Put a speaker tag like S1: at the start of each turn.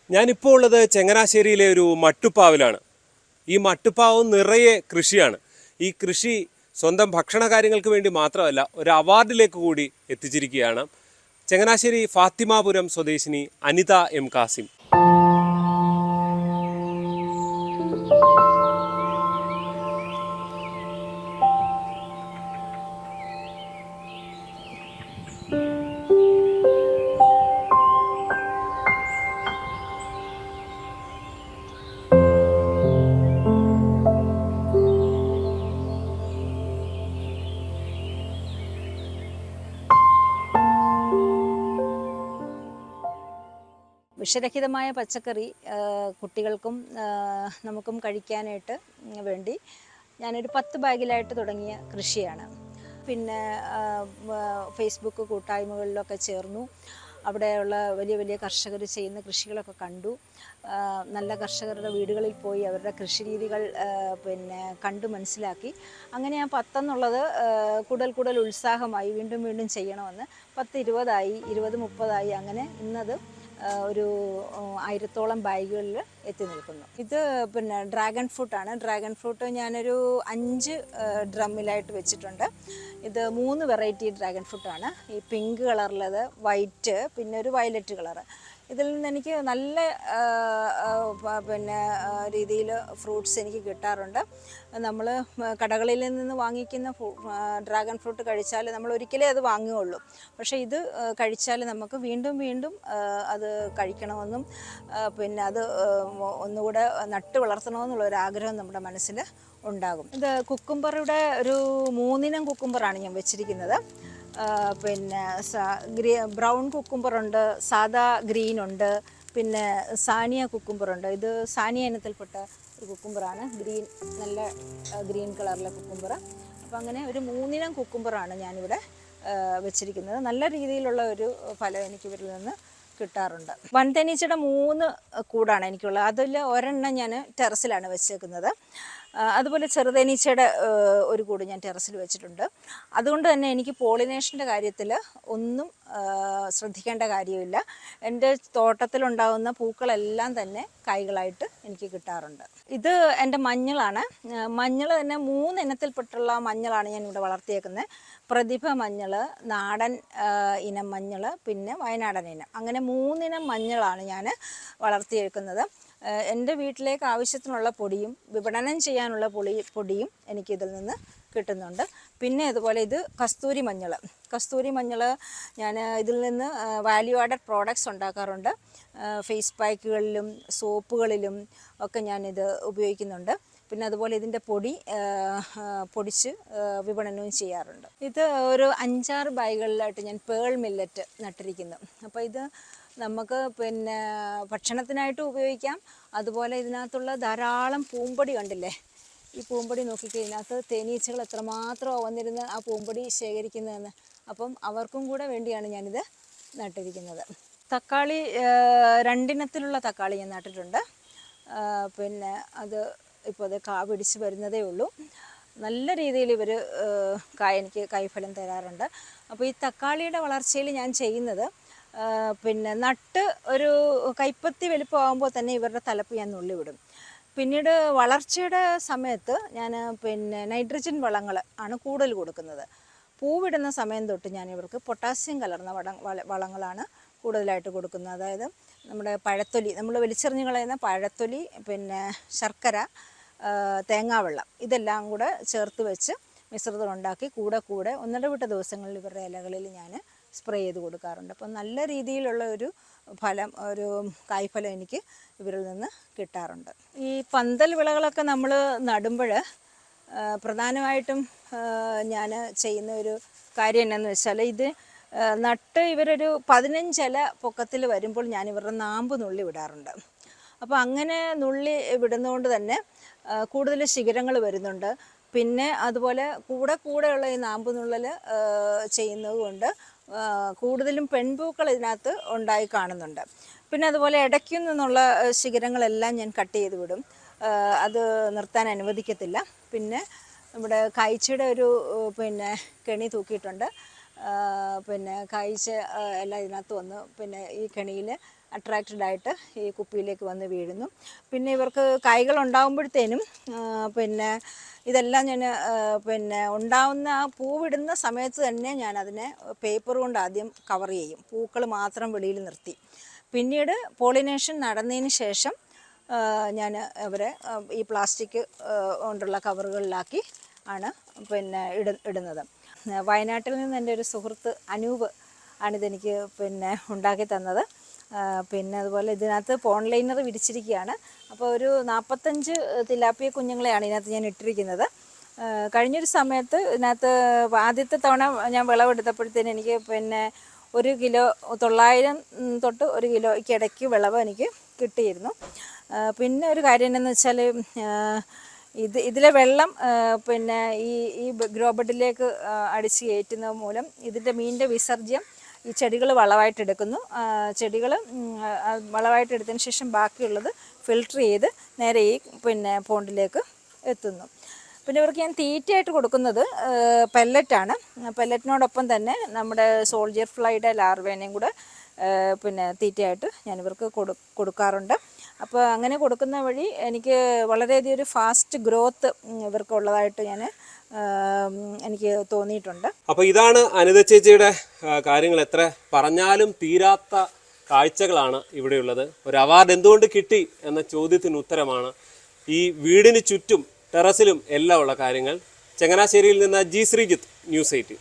S1: ഞാനിപ്പോൾ ഉള്ളത് ചങ്ങനാശ്ശേരിയിലെ ഒരു മട്ടുപ്പാവിലാണ്. ഈ മട്ടുപ്പാവ് നിറയെ കൃഷിയാണ്. ഈ കൃഷി സ്വന്തം ഭക്ഷണ കാര്യങ്ങൾക്ക് വേണ്ടി മാത്രമല്ല, ഒരു അവാർഡിലേക്ക് കൂടി എത്തിച്ചിരിക്കുകയാണ്. ചങ്ങനാശ്ശേരി ഫാത്തിമാപുരം സ്വദേശിനി അനിത എം കാസിം.
S2: വിഷരഹിതമായ പച്ചക്കറി കുട്ടികൾക്കും നമുക്കും കഴിക്കാനായിട്ട് വേണ്ടി ഞാനൊരു 10 ബാഗിലായിട്ട് തുടങ്ങിയ കൃഷിയാണ്. പിന്നെ ഫേസ്ബുക്ക് കൂട്ടായ്മകളിലൊക്കെ ചേർന്നു. അവിടെയുള്ള വലിയ വലിയ കർഷകർ ചെയ്യുന്ന കൃഷികളൊക്കെ കണ്ടു. നല്ല കർഷകരുടെ വീടുകളിൽ പോയി അവരുടെ കൃഷി രീതികൾ കണ്ടു മനസ്സിലാക്കി. അങ്ങനെ ഞാൻ 10 എന്നുള്ളത് കൂടുതൽ ഉത്സാഹമായി വീണ്ടും വീണ്ടും ചെയ്യണമെന്ന് 10, 20ആയി, 20, 30ആയി. അങ്ങനെ ഇന്നത് ഒരു 1000ഓളം ബാഗുകളിൽ എത്തി നിൽക്കുന്നു. ഇത് ഡ്രാഗൺ ഫ്രൂട്ടാണ്. ഡ്രാഗൺ ഫ്രൂട്ട് ഞാനൊരു 5 ഡ്രമ്മിലായിട്ട് വെച്ചിട്ടുണ്ട്. ഇത് 3 വെറൈറ്റി ഡ്രാഗൺ ഫ്രൂട്ടാണ്. ഈ പിങ്ക് കളറിലത്, വൈറ്റ്, പിന്നെ ഒരു വയലറ്റ് കളറ്. ഇതിൽ നിന്ന് എനിക്ക് നല്ല രീതിയിൽ ഫ്രൂട്ട്സ് എനിക്ക് കിട്ടാറുണ്ട്. നമ്മൾ കടകളിൽ നിന്ന് വാങ്ങിക്കുന്ന ഡ്രാഗൺ ഫ്രൂട്ട് കഴിച്ചാൽ നമ്മൾ ഒരിക്കലേ അത് വാങ്ങുകയുള്ളൂ. പക്ഷേ ഇത് കഴിച്ചാൽ നമുക്ക് വീണ്ടും വീണ്ടും അത് കഴിക്കണമെന്നും അത് ഒന്നുകൂടെ നട്ട് വളർത്തണമെന്നുള്ളൊരാഗ്രഹം നമ്മുടെ മനസ്സിൽ ഉണ്ടാകും. ഇത് കുക്കുംബറുടെ ഒരു 3 ഇനം കുക്കുംബറാണ് ഞാൻ വെച്ചിരിക്കുന്നത്. ബ്രൗൺ കുക്കുംബറുണ്ട്, സാദാ ഗ്രീൻ ഉണ്ട്, പിന്നെ സാനിയ കുക്കുംബറുണ്ട്. ഇത് സാനിയ ഇനത്തിൽപ്പെട്ട ഒരു കുക്കുംബറാണ്. നല്ല ഗ്രീൻ കളറിലെ കുക്കുംബർ. അപ്പോൾ അങ്ങനെ ഒരു 3 ഇനം കുക്കുംബറാണ് ഞാനിവിടെ വെച്ചിരിക്കുന്നത്. നല്ല രീതിയിലുള്ള ഒരു ഫലം എനിക്ക് ഇവരിൽ നിന്ന് കിട്ടാറുണ്ട്. വൻതേനീച്ചയുടെ 3 കൂടാണ് എനിക്കുള്ളത്. അതിൽ ഒരെണ്ണം ഞാൻ ടെറസിലാണ് വെച്ചേക്കുന്നത്. അതുപോലെ ചെറുതേനീച്ചയുടെ ഒരു കൂട് ഞാൻ ടെറസിൽ വെച്ചിട്ടുണ്ട്. അതുകൊണ്ട് തന്നെ എനിക്ക് പോളിനേഷൻ്റെ കാര്യത്തിൽ ഒന്നും ശ്രദ്ധിക്കേണ്ട കാര്യമില്ല. എൻ്റെ തോട്ടത്തിലുണ്ടാകുന്ന പൂക്കളെല്ലാം തന്നെ കായ്കളായിട്ട് എനിക്ക് കിട്ടാറുണ്ട്. ഇത് എൻ്റെ മഞ്ഞളാണ്. മഞ്ഞൾ തന്നെ 3 ഇനത്തിൽപ്പെട്ടുള്ള മഞ്ഞളാണ് ഞാൻ ഇവിടെ വളർത്തിയേക്കുന്നത്. പ്രതിഭ മഞ്ഞൾ, നാടൻ ഇനം മഞ്ഞൾ, പിന്നെ വയനാടൻ ഇനം. അങ്ങനെ 3 ഇനം മഞ്ഞളാണ് ഞാൻ വളർത്തിയേക്കുന്നത്. എൻ്റെ വീട്ടിലേക്ക് ആവശ്യത്തിനുള്ള പൊടിയും വിപണനം ചെയ്യാനുള്ള പൊടിയും എനിക്കിതിൽ നിന്ന് കിട്ടുന്നുണ്ട്. പിന്നെ അതുപോലെ ഇത് കസ്തൂരി മഞ്ഞൾ ഞാൻ ഇതിൽ നിന്ന് വാല്യൂ ആഡഡ് പ്രോഡക്ട്സ് ഉണ്ടാക്കാറുണ്ട്. ഫേസ് പാക്കുകളിലും സോപ്പുകളിലും ഒക്കെ ഞാനിത് ഉപയോഗിക്കുന്നുണ്ട്. പിന്നെ അതുപോലെ ഇതിൻ്റെ പൊടിച്ച് വിപണനവും ചെയ്യാറുണ്ട്. ഇത് ഒരു 5-6 ബാഗുകളിലായിട്ട് ഞാൻ പേൾ മില്ലറ്റ് നട്ടിരിക്കുന്നു. അപ്പോൾ ഇത് നമുക്ക് ഭക്ഷണത്തിനായിട്ട് ഉപയോഗിക്കാം. അതുപോലെ ഇതിനകത്തുള്ള ധാരാളം പൂമ്പൊടി കണ്ടില്ലേ? ഈ പൂമ്പൊടി നോക്കിക്കഴിഞ്ഞാൽ ഇതിനകത്ത് തേനീച്ചകൾ എത്രമാത്രം വന്നിരുന്ന് ആ പൂമ്പൊടി ശേഖരിക്കുന്നതെന്ന്. അപ്പം അവർക്കും കൂടെ വേണ്ടിയാണ് ഞാനിത് നട്ടിരിക്കുന്നത്. തക്കാളി 2 ഇനത്തിലുള്ള തക്കാളി ഞാൻ നട്ടിട്ടുണ്ട്. അത് ഇപ്പോൾ അത് കാ പിടിച്ച് വരുന്നതേ ഉള്ളൂ. നല്ല രീതിയിൽ ഇവർ എനിക്ക് കായ്ഫലം തരാറുണ്ട്. അപ്പോൾ ഈ തക്കാളിയുടെ വളർച്ചയിൽ ഞാൻ ചെയ്യുന്നത് നട്ട് ഒരു കൈപ്പത്തി വലിപ്പമാകുമ്പോൾ തന്നെ ഇവരുടെ തലപ്പ് ഞാൻ നുള്ളിവിടും. പിന്നീട് വളർച്ചയുടെ സമയത്ത് ഞാൻ നൈട്രജൻ വളങ്ങൾ ആണ് കൂടുതൽ കൊടുക്കുന്നത്. പൂവിടുന്ന സമയം തൊട്ട് ഞാൻ ഇവർക്ക് പൊട്ടാസ്യം കലർന്ന വളങ്ങളാണ് കൂടുതലായിട്ട് കൊടുക്കുന്നത്. അതായത് നമ്മുടെ പഴത്തൊലി, നമ്മൾ വലിച്ചെറിഞ്ഞ് കളയുന്ന പഴത്തൊലി, ശർക്കര, തേങ്ങാവെള്ളം, ഇതെല്ലാം കൂടെ ചേർത്ത് വെച്ച് മിശ്രിതം ഉണ്ടാക്കി കൂടെ 1-2 ദിവസങ്ങളിൽ ഇവരുടെ ഇലകളിൽ ഞാൻ സ്പ്രേ ചെയ്ത് കൊടുക്കാറുണ്ട്. അപ്പം നല്ല രീതിയിലുള്ള ഒരു കായ്ഫലം എനിക്ക് ഇവരിൽ നിന്ന് കിട്ടാറുണ്ട്. ഈ പന്തൽ വിളകളൊക്കെ നമ്മൾ നടുമ്പോൾ പ്രധാനമായിട്ടും ഞാൻ ചെയ്യുന്ന ഒരു കാര്യം എന്നാന്ന് വെച്ചാൽ, ഇത് നട്ട് ഇവരൊരു 15 ഇല പൊക്കത്തിൽ വരുമ്പോൾ ഞാൻ ഇവരുടെ നാമ്പ് നുള്ളി വിടാറുണ്ട്. അപ്പോൾ അങ്ങനെ നുള്ളി വിടുന്നതുകൊണ്ട് തന്നെ കൂടുതൽ ശിഖരങ്ങൾ വരുന്നുണ്ട്. പിന്നെ അതുപോലെ കൂടെയുള്ള ഈ നാമ്പ് നുള്ളൽ ചെയ്യുന്നത് കൊണ്ട് കൂടുതലും പെൺപൂക്കൾ ഇതിനകത്ത് ഉണ്ടായി കാണുന്നുണ്ട്. പിന്നെ അതുപോലെ ഇടയ്ക്കു നിന്നുള്ള ശിഖരങ്ങളെല്ലാം ഞാൻ കട്ട് ചെയ്ത് വിടും. അത് നിർത്താൻ അനുവദിക്കത്തില്ല. പിന്നെ നമ്മുടെ കായ്ച്ചയുടെ ഒരു കെണി തൂക്കിയിട്ടുണ്ട്. കായ്ച്ച എല്ലാം ഇതിനകത്ത് വന്ന് ഈ കെണിയിൽ അട്രാക്റ്റഡ് ആയിട്ട് ഈ കുപ്പിയിലേക്ക് വന്ന് വീഴുന്നു. പിന്നെ ഇവർക്ക് കായ്കൾ ഉണ്ടാകുമ്പോഴത്തേനും പിന്നെ ഇതെല്ലാം ഞാൻ പിന്നെ ഉണ്ടാവുന്ന ആ പൂവിടുന്ന സമയത്ത് തന്നെ ഞാൻ അതിനെ പേപ്പർ കൊണ്ട് ആദ്യം കവർ ചെയ്യും, പൂക്കൾ മാത്രം വെളിയിൽ നിർത്തി. പിന്നീട് പോളിനേഷൻ നടന്നതിന് ശേഷം ഞാൻ അവരെ ഈ പ്ലാസ്റ്റിക് കൊണ്ടുള്ള കവറുകളിലാക്കി ആണ് പിന്നെ ഇടുന്നത്. വയനാട്ടിൽ നിന്ന് എൻ്റെ ഒരു സുഹൃത്ത് അനൂപ് ആണിതെനിക്ക് പിന്നെ ഉണ്ടാക്കി തന്നത്. പിന്നെ അതുപോലെ ഇതിനകത്ത് പോൺലൈനർ വിരിച്ചിരിക്കുകയാണ്. അപ്പോൾ ഒരു 45 തിലാപ്പിയ കുഞ്ഞുങ്ങളെയാണ് ഇതിനകത്ത് ഞാൻ ഇട്ടിരിക്കുന്നത്. കഴിഞ്ഞൊരു സമയത്ത് ഇതിനകത്ത് ആദ്യത്തെ തവണ ഞാൻ വിളവെടുത്തപ്പോഴത്തേന് എനിക്ക് പിന്നെ 1 കിലോ 900 തൊട്ട് 1 കിലോയ്ക്ക് ഇടയ്ക്ക് വിളവ് എനിക്ക് കിട്ടിയിരുന്നു. പിന്നെ ഒരു കാര്യം എന്താണെന്ന് വെച്ചാൽ ഇതിലെ വെള്ളം പിന്നെ ഈ ഗ്രോ ബെഡിലേക്ക് അടിച്ച് കയറ്റുന്നത് മൂലം ഇതിൻ്റെ മീനിൻ്റെ വിസർജ്യം ഈ ചെടികൾ വളമായിട്ടെടുക്കുന്നു. ചെടികൾ വളമായിട്ടെടുത്തതിന് ശേഷം ബാക്കിയുള്ളത് ഫിൽട്ടർ ചെയ്ത് നേരെ ഈ പിന്നെ പോണ്ടിലേക്ക് എത്തുന്നു. പിന്നെ ഇവർക്ക് ഞാൻ തീറ്റയായിട്ട് കൊടുക്കുന്നത് പെല്ലറ്റാണ്. പെല്ലറ്റിനോടൊപ്പം തന്നെ നമ്മുടെ സോൾജിയർ ഫ്ലൈയുടെ ലാർവേനെയും കൂടെ പിന്നെ തീറ്റയായിട്ട് ഞാനിവർക്ക് കൊടുക്കാറുണ്ട്. അപ്പോൾ അങ്ങനെ കൊടുക്കുന്ന വഴി എനിക്ക് വളരെയധികം ഒരു ഫാസ്റ്റ് ഗ്രോത്ത് ഇവർക്കുള്ളതായിട്ട് എനിക്ക് തോന്നിയിട്ടുണ്ട്.
S1: അപ്പോൾ ഇതാണ് അനിത ചേച്ചിയുടെ കാര്യങ്ങൾ. എത്ര പറഞ്ഞാലും തീരാത്ത കാഴ്ചകളാണ് ഇവിടെയുള്ളത്. ഒരു അവാർഡ് എന്തുകൊണ്ട് കിട്ടി എന്ന ചോദ്യത്തിന് ഉത്തരമാണ് ഈ വീടിന് ചുറ്റും ടെറസിലും എല്ലാം ഉള്ള കാര്യങ്ങൾ. ചങ്ങനാശ്ശേരിയിൽ നിന്ന് ജി ശ്രീജിത്ത്, ന്യൂസ് 18.